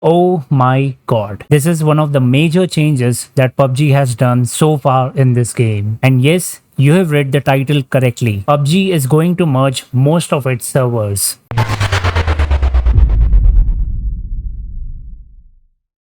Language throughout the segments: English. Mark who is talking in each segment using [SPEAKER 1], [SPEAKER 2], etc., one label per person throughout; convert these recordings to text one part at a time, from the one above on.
[SPEAKER 1] Oh my god. This is one of the major changes that PUBG has done so far in this game. And yes, you have read the title correctly. PUBG is going to merge most of its servers.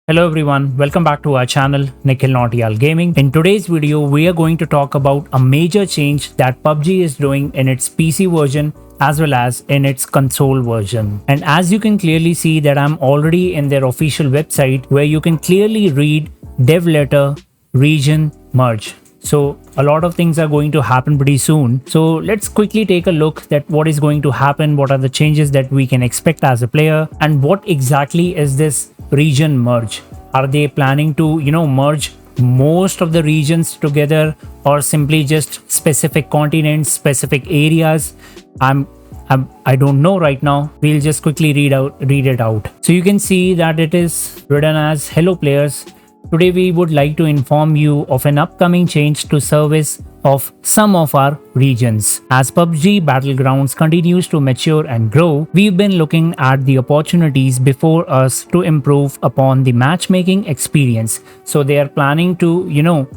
[SPEAKER 1] Hello everyone, welcome back to our channel Nikhil Nautiyal Gaming. In today's video, we are going to talk about a major change that PUBG is doing in its PC version as well as in its console version. And as you can clearly see that I'm already in their official website where you can clearly read dev letter region merge. So a lot of things are going to happen pretty soon. So let's quickly take a look at what is going to happen, what are the changes that we can expect as a player, and what exactly is this region merge. Are they planning to, merge most of the regions together or simply just specific continents, specific areas? I don't know right now. We'll just quickly read it out. So you can see that it is written as hello players. Today we would like to inform you of an upcoming change to service of some of our regions. As PUBG Battlegrounds continues to mature and grow, we've been looking at the opportunities before us to improve upon the matchmaking experience. So they are planning to,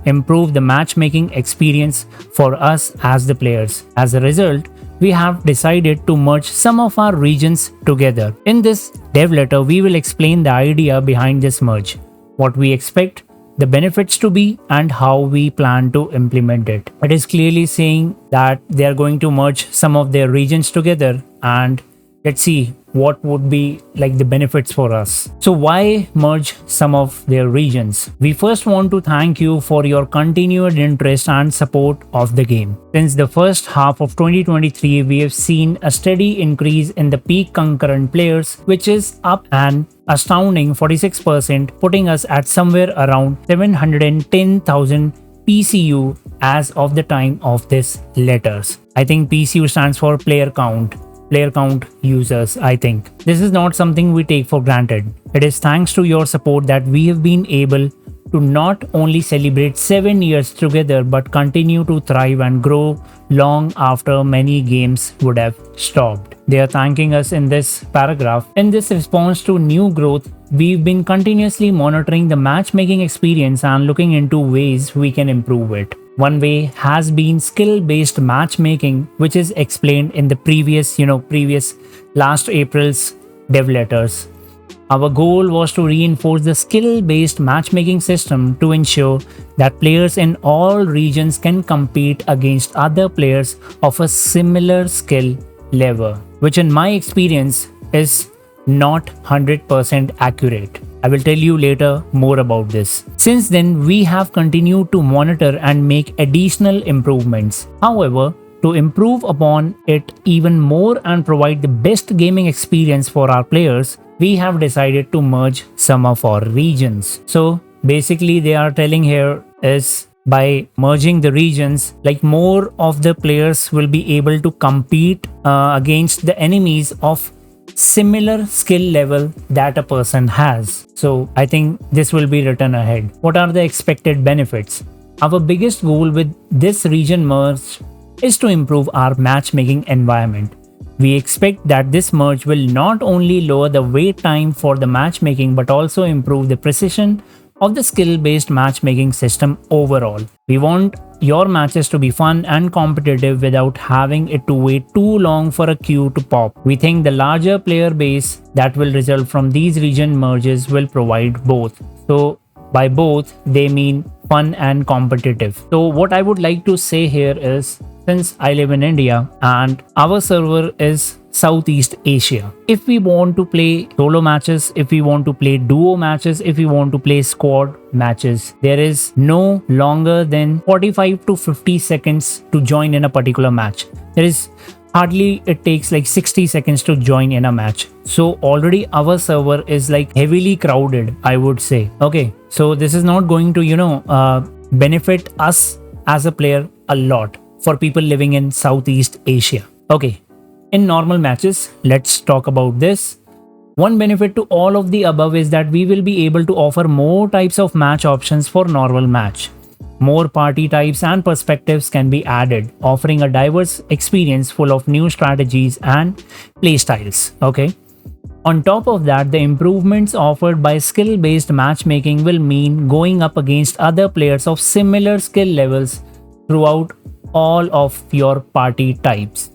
[SPEAKER 1] improve the matchmaking experience for us as the players. As a result, we have decided to merge some of our regions together. In this dev letter, we will explain the idea behind this merge, what we expect the benefits to be, and how we plan to implement it. It is clearly saying that they are going to merge some of their regions together, and let's see what would be like the benefits for us. So why merge some of their regions? We first want to thank you for your continued interest and support of the game. Since the first half of 2023, we have seen a steady increase in the peak concurrent players, which is up an astounding 46%, putting us at somewhere around 710,000 PCU as of the time of this letters. I think PCU stands for player count users. I think this is not something we take for granted. It is thanks to your support that we have been able to not only celebrate 7 years together but continue to thrive and grow long after many games would have stopped. They are thanking us in this paragraph. In this response to new growth, we've been continuously monitoring the matchmaking experience and looking into ways we can improve it. One way has been skill-based matchmaking, which is explained in the previous last April's dev letters. Our goal was to reinforce the skill-based matchmaking system to ensure that players in all regions can compete against other players of a similar skill level, which in my experience is not 100% accurate. I will tell you later more about this. Since then, we have continued to monitor and make additional improvements. However, to improve upon it even more and provide the best gaming experience for our players, we have decided to merge some of our regions. So basically they are telling here is by merging the regions, like more of the players will be able to compete against the enemies of similar skill level that a person has. So I think this will be written ahead. What are the expected benefits? Our biggest goal with this region merge is to improve our matchmaking environment. We expect that this merge will not only lower the wait time for the matchmaking but also improve the precision of the skill-based matchmaking system overall. We want your matches to be fun and competitive without having it to wait too long for a queue to pop. We think the larger player base that will result from these region merges will provide both. So by both, they mean fun and competitive. So what I would like to say here is, since I live in India and our server is Southeast Asia, if we want to play solo matches, if we want to play duo matches, if we want to play squad matches, there is no longer than 45 to 50 seconds to join in a particular match. It takes like 60 seconds to join in a match. So already our server is like heavily crowded, I would say. Okay, so this is not going to, benefit us as a player a lot for people living in Southeast Asia. Okay, in normal matches, let's talk about this. One benefit to all of the above is that we will be able to offer more types of match options for normal match. More party types and perspectives can be added, offering a diverse experience full of new strategies and playstyles. Okay. On top of that, the improvements offered by skill-based matchmaking will mean going up against other players of similar skill levels throughout all of your party types.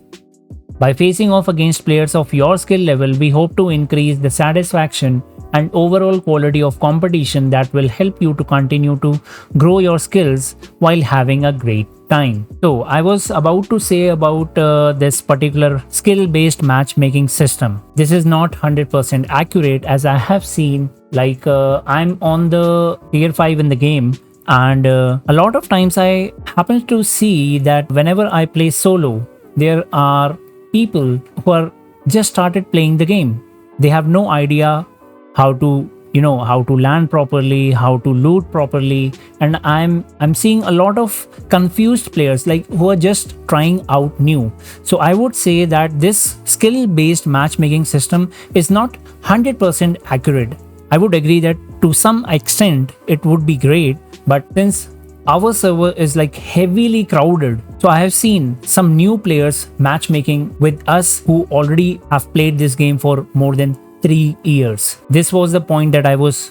[SPEAKER 1] By facing off against players of your skill level, we hope to increase the satisfaction and overall quality of competition that will help you to continue to grow your skills while having a great time. So, I was about to say about this particular skill based matchmaking system. This is not 100% accurate, as I have seen, like I'm on the tier 5 in the game, and a lot of times I happen to see that whenever I play solo, there are people who are just started playing the game. They have no idea how to how to land properly, how to loot properly, and I'm seeing a lot of confused players like who are just trying out new. So I would say that this skill based matchmaking system is not 100% accurate. I would agree that to some extent it would be great, but since our server is like heavily crowded, so I have seen some new players matchmaking with us who already have played this game for more than 3 years. This was the point that I was,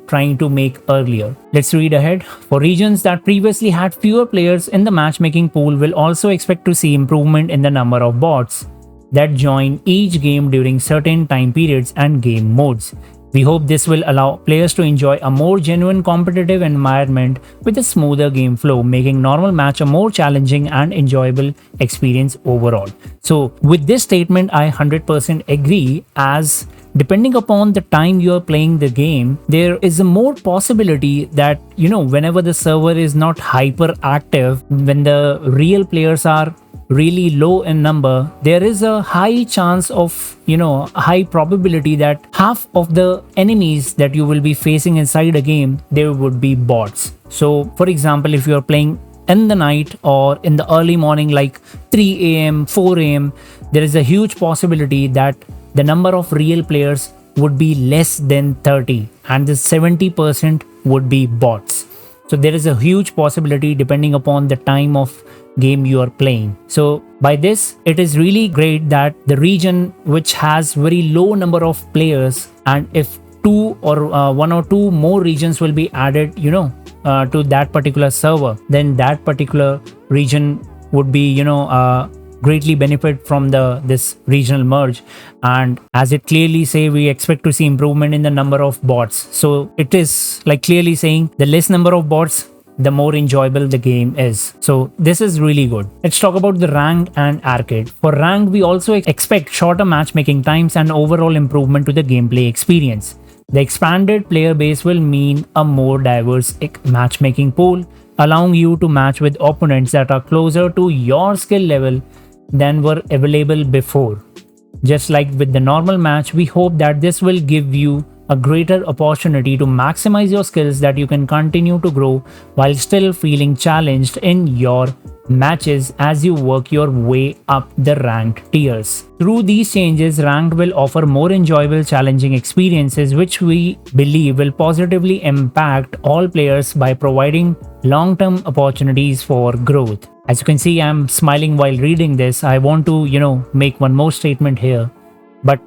[SPEAKER 1] trying to make earlier. Let's read ahead. For regions that previously had fewer players in the matchmaking pool will also expect to see improvement in the number of bots that join each game during certain time periods and game modes. We hope this will allow players to enjoy a more genuine competitive environment with a smoother game flow, making normal match a more challenging and enjoyable experience overall. So with this statement, I 100% agree, as depending upon the time you are playing the game, there is a more possibility that, whenever the server is not hyper active, when the real players are really low in number, there is a high chance of, high probability that half of the enemies that you will be facing inside a game, there would be bots. So for example, if you are playing in the night or in the early morning like 3 a.m., 4 a.m., there is a huge possibility that the number of real players would be less than 30 and the 70% would be bots. So there is a huge possibility depending upon the time of game you are playing. So by this, it is really great that the region which has very low number of players, and if two or one or two more regions will be added, to that particular server, then that particular region would be, greatly benefit from this regional merge. And as it clearly say, we expect to see improvement in the number of bots. So it is like clearly saying the less number of bots, the more enjoyable the game is. So this is really good. Let's talk about the ranked and arcade. For ranked, we also expect shorter matchmaking times and overall improvement to the gameplay experience. The expanded player base will mean a more diverse matchmaking pool, allowing you to match with opponents that are closer to your skill level than were available before. Just like with the normal match, we hope that this will give you a greater opportunity to maximize your skills, that you can continue to grow while still feeling challenged in your matches as you work your way up the ranked tiers. Through these changes, ranked will offer more enjoyable, challenging experiences, which we believe will positively impact all players by providing long-term opportunities for growth. As you can see, I'm smiling while reading this. I want to, make one more statement here. But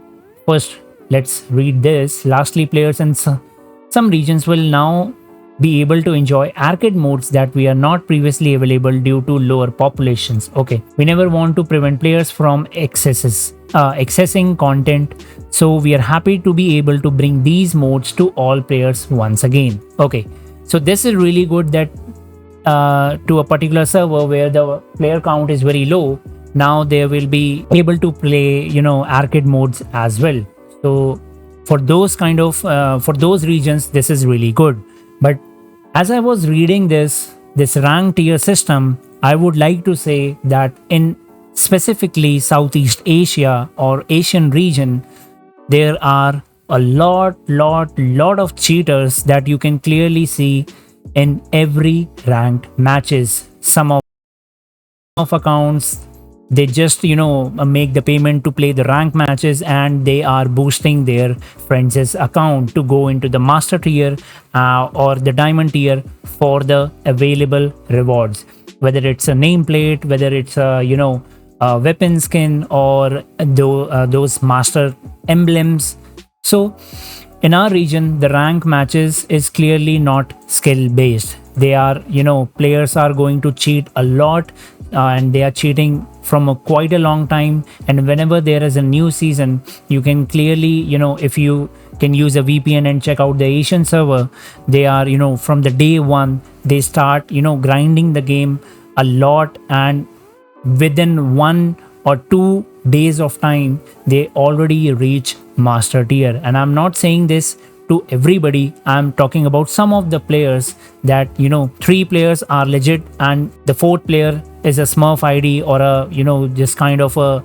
[SPEAKER 1] first, let's read this. Lastly, players in some regions will now be able to enjoy arcade modes that we are not previously available due to lower populations. Okay, we never want to prevent players from accessing content, so we are happy to be able to bring these modes to all players once again. Okay, so this is really good that to a particular server where the player count is very low, now they will be able to play arcade modes as well. So for those for those regions, this is really good. But as I was reading this ranked tier system, I would like to say that in specifically Southeast Asia or Asian region, there are a lot of cheaters that you can clearly see in every ranked matches. Some of accounts, they just make the payment to play the rank matches, and they are boosting their friends' account to go into the master tier or the diamond tier for the available rewards, whether it's a nameplate, whether it's a weapon skin, or those master emblems. So in our region, the rank matches is clearly not skill based. They are, players are going to cheat a lot, and they are cheating from quite a long time. And whenever there is a new season, you can clearly, if you can use a VPN and check out the Asian server, they are, from the day one, they start, grinding the game a lot, and within 1 or 2 days of time they already reach master tier. And I'm not saying this to everybody, I'm talking about some of the players that 3 players are legit and the 4th player is a smurf id, or a just kind of a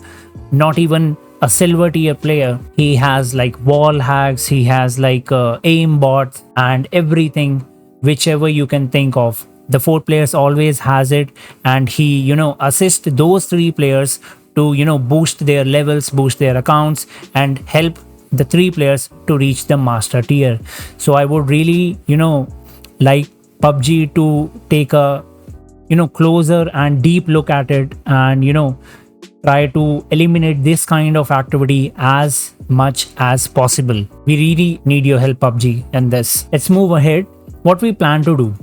[SPEAKER 1] not even a silver tier player. He has like wall hacks, he has like aim bots and everything whichever you can think of. The 4th players always has it, and he assist those 3 players to boost their levels, boost their accounts, and help the 3 players to reach the master tier. So I would really like PUBG to take a closer and deep look at it, and try to eliminate this kind of activity as much as possible. We really need your help, PUBG, in this. Let's move ahead. What we plan to do.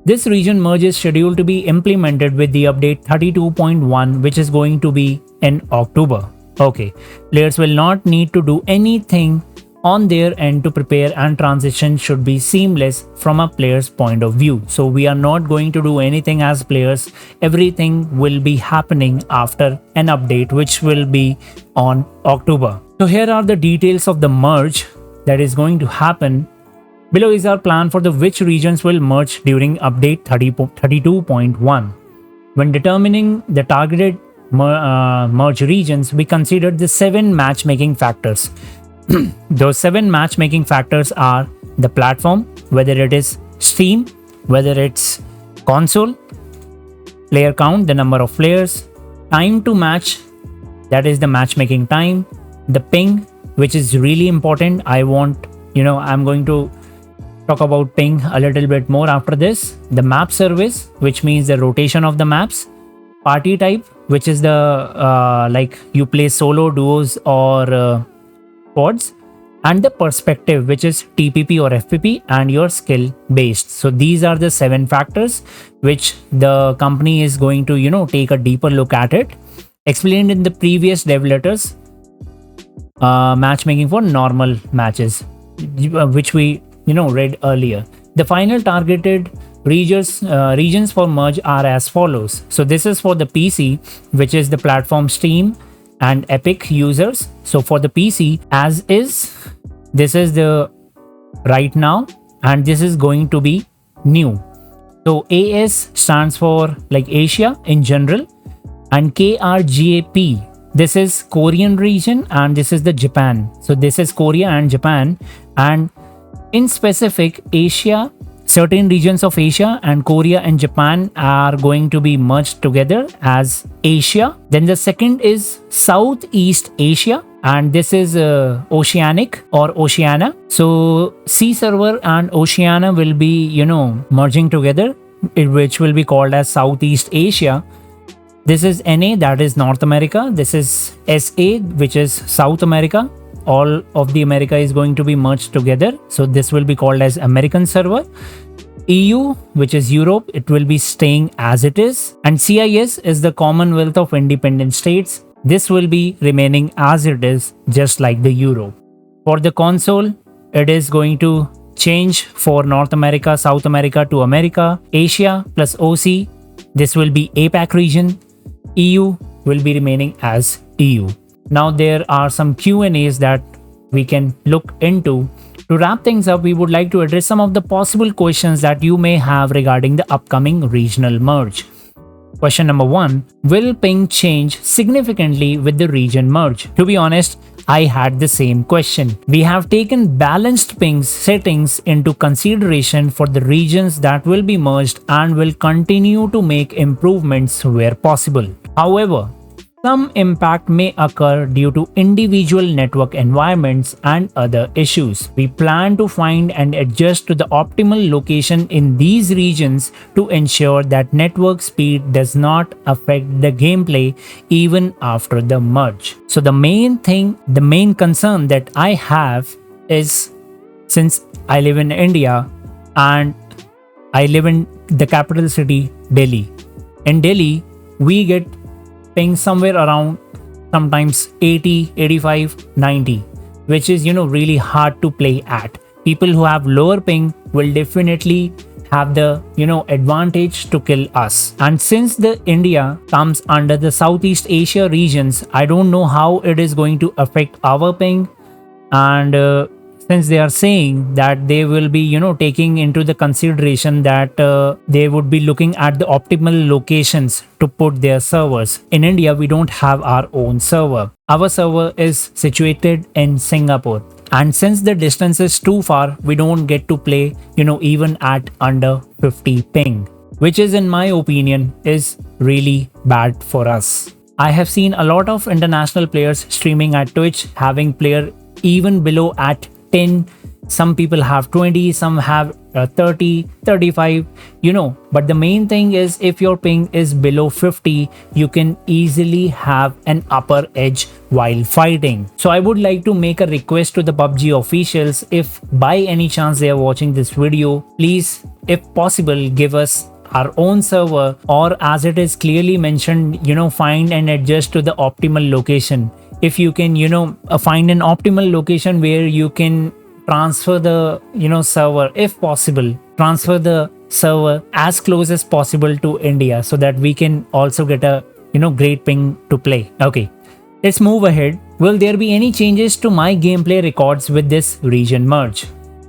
[SPEAKER 1] This region merge is scheduled to be implemented with the update 32.1, which is going to be in October. Okay, players will not need to do anything on their end to prepare, and transition should be seamless from a player's point of view. So we are not going to do anything as players. Everything will be happening after an update, which will be on October. So here are the details of the merge that is going to happen. Below is our plan for the which regions will merge during update 32.1. When determining the targeted merge regions, we considered the 7 matchmaking factors. Those 7 matchmaking factors are the platform, whether it is Steam, whether it's console, player count, the number of players, time to match, that is the matchmaking time, the ping, which is really important. I'm going to talk about ping a little bit more after this. The map service, which means the rotation of the maps, party type, which is the like you play solo, duos, or pods, and the perspective, which is TPP or FPP, and your skill based. So these are the 7 factors which the company is going to take a deeper look at it. Explained in the previous dev letters, matchmaking for normal matches, which we read earlier. The final targeted regions for merge are as follows. So this is for the PC, which is the platform Steam and Epic users. So for the PC, as is, this is the right now, and this is going to be new. So AS stands for like Asia in general, and KRGAP, this is Korean region, and this is the Japan. So this is Korea and Japan, and in specific Asia, certain regions of Asia and Korea and Japan are going to be merged together as Asia. Then the second is Southeast Asia, and this is Oceanic or Oceania. So Sea server and Oceania will be merging together, which will be called as Southeast Asia. This is NA, that is North America. This is SA, which is South America. All of the America is going to be merged together, so this will be called as American server. EU, which is Europe, it will be staying as it is, and CIS is the Commonwealth of Independent States. This will be remaining as it is, just like the Euro. For the console, it is going to change for North America, South America to America, Asia plus OC. This will be APAC region. EU will be remaining as EU. Now there are some Q&As that we can look into. To wrap things up, we would like to address some of the possible questions that you may have regarding the upcoming regional merge. Question number 1. Will ping change significantly with the region merge? To be honest, I had the same question. We have taken balanced ping settings into consideration for the regions that will be merged and will continue to make improvements where possible. However, some impact may occur due to individual network environments and other issues. We plan to find and adjust to the optimal location in these regions to ensure that network speed does not affect the gameplay even after the merge. So the main concern that I have is, since I live in India and I live in the capital city, Delhi. In Delhi, we get ping somewhere around sometimes 80, 85, 90, which is, really hard to play at. People who have lower ping will definitely have the, advantage to kill us. And since the India comes under the Southeast Asia regions, I don't know how it is going to affect our ping. And since they are saying that they will be taking into the consideration that they would be looking at the optimal locations to put their servers. In India, we don't have our own server. Our server is situated in Singapore, and since the distance is too far, we don't get to play even at under 50 ping, which is, in my opinion, is really bad for us. I have seen a lot of international players streaming at Twitch having player even below at 10. Some people have 20, some have 30, 35, but the main thing is, if your ping is below 50, you can easily have an upper edge while fighting. So I would like to make a request to the PUBG officials, if by any chance they are watching this video, please, if possible, give us our own server, or as it is clearly mentioned, find and adjust to the optimal location. If you can find an optimal location where you can transfer the server, if possible, transfer the server as close as possible to India, so that we can also get a great ping to play. Okay, let's move ahead. Will there be any changes to my gameplay records with this region merge?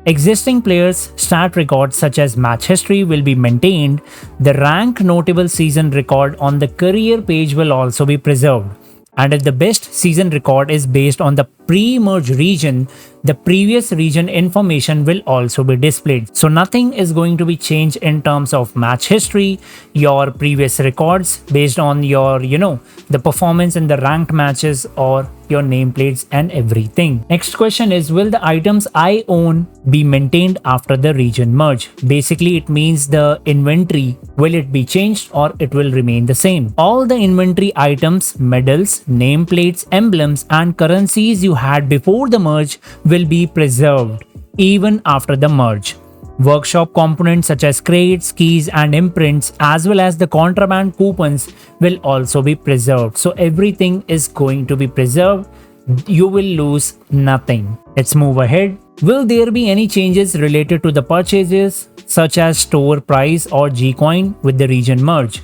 [SPEAKER 1] Existing players' stat records such as match history will be maintained. The rank notable season record on the career page will also be preserved. And if the best season record is based on the pre-merge region, the previous region information will also be displayed. So nothing is going to be changed in terms of match history, your previous records based on your, the performance in the ranked matches or your nameplates and everything. Next question is, will the items I own be maintained after the region merge? Basically, it means the inventory, will it be changed or it will remain the same? All the inventory items, medals, nameplates, emblems and currencies you had before the merge will be preserved even after the merge. Workshop components such as crates, keys and imprints, as well as the contraband coupons, will also be preserved. So everything is going to be preserved. You will lose nothing. Let's move ahead. Will there be any changes related to the purchases such as store price or G-Coin with the region merge?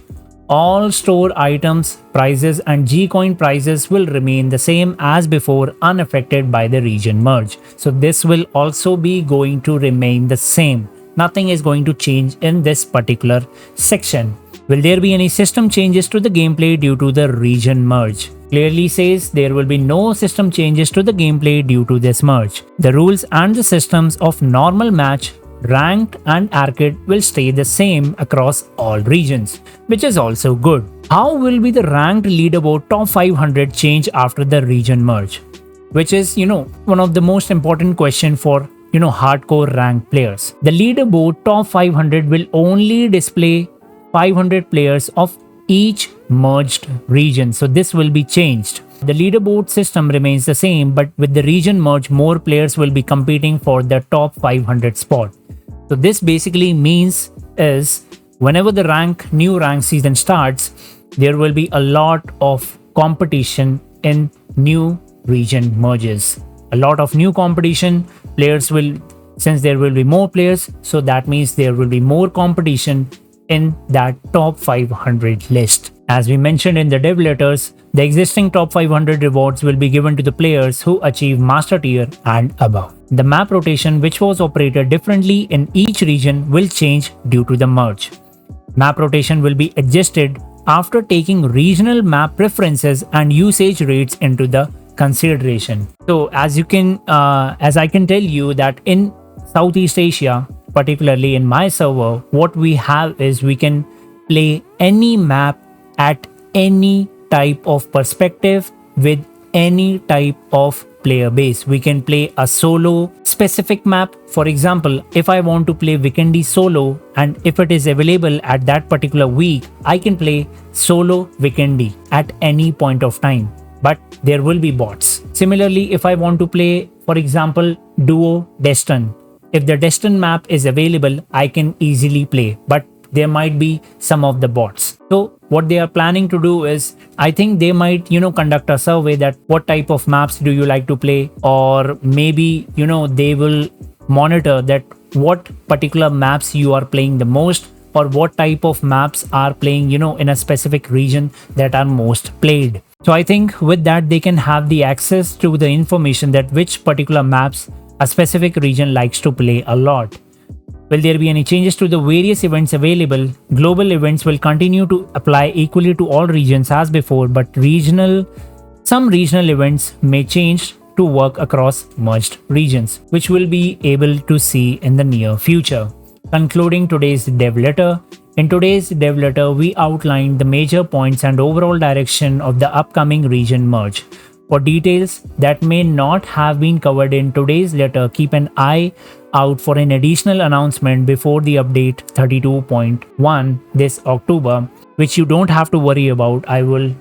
[SPEAKER 1] All store items, prices and G-Coin prices will remain the same as before, unaffected by the region merge. So this will also be going to remain the same. Nothing is going to change in this particular section. Will there be any system changes to the gameplay due to the region merge? Clearly says there will be no system changes to the gameplay due to this merge. The rules and the systems of normal match, ranked and arcade will stay the same across all regions, which is also good. How will be the ranked leaderboard top 500 change after the region merge? Which is, one of the most important question for, hardcore ranked players. The leaderboard top 500 will only display 500 players of each merged region. So this will be changed. The leaderboard system remains the same, but with the region merge, more players will be competing for the top 500 spot. So this basically means is whenever the new rank season starts, there will be a lot of competition in new region merges. A lot of new competition, players will, since there will be more players, so that means there will be more competition in that top 500 list. As we mentioned in the dev letters, the existing top 500 rewards will be given to the players who achieve master tier and above. The map rotation, which was operated differently in each region, will change due to the merge. Map rotation will be adjusted after taking regional map preferences and usage rates into the consideration. So as I can tell you that in Southeast Asia, particularly in my server, what we have is we can play any map at any type of perspective with any type of player base. We can play a solo specific map. For example, if I want to play Weekendy solo and if it is available at that particular week, I can play solo Weekendy at any point of time, but there will be bots. Similarly, if I want to play, for example, duo, destin. If the destin map is available, I can easily play, but there might be some of the bots. So what they are planning to do is, I think they might, conduct a survey that what type of maps do you like to play, or maybe, they will monitor that what particular maps you are playing the most, or what type of maps are playing, in a specific region that are most played. So I think with that, they can have the access to the information that which particular maps a specific region likes to play a lot. Will there be any changes to the various events available? Global events will continue to apply equally to all regions as before, but some regional events may change to work across merged regions, which we'll be able to see in the near future. Concluding today's dev letter. In today's dev letter, we outlined the major points and overall direction of the upcoming region merge. For details that may not have been covered in today's letter, keep an eye out for an additional announcement before the update 32.1 this October, which you don't have to worry about. I will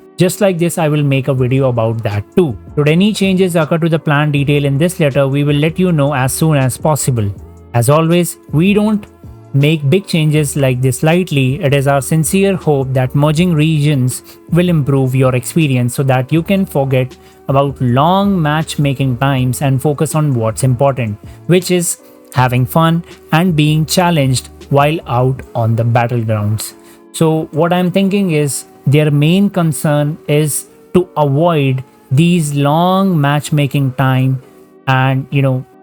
[SPEAKER 1] make a video about that too. Should any changes occur to the plan detail in this letter, we will let you know as soon as possible. As always, we don't make big changes like this lightly. It is our sincere hope that merging regions will improve your experience so that you can forget about long matchmaking times and focus on what's important, which is having fun and being challenged while out on the battlegrounds. So what I'm thinking is their main concern is to avoid these long matchmaking time, and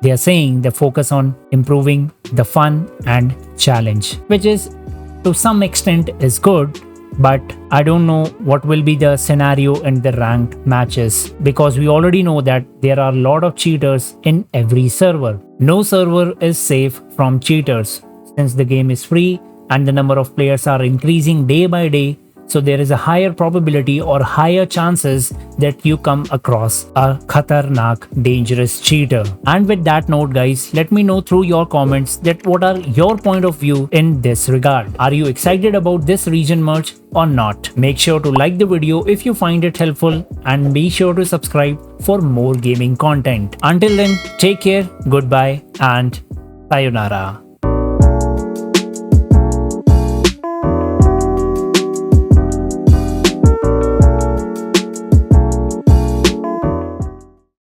[SPEAKER 1] they are saying they focus on improving the fun and challenge, which is to some extent is good, but I don't know what will be the scenario in the ranked matches, because we already know that there are a lot of cheaters in every server. No server is safe from cheaters since the game is free and the number of players are increasing day by day. So there is a higher probability or higher chances that you come across a khatarnak, dangerous cheater. And with that note, guys, let me know through your comments that what are your point of view in this regard. Are you excited about this region merge or not? Make sure to like the video if you find it helpful, and be sure to subscribe for more gaming content. Until then, take care, goodbye, and sayonara.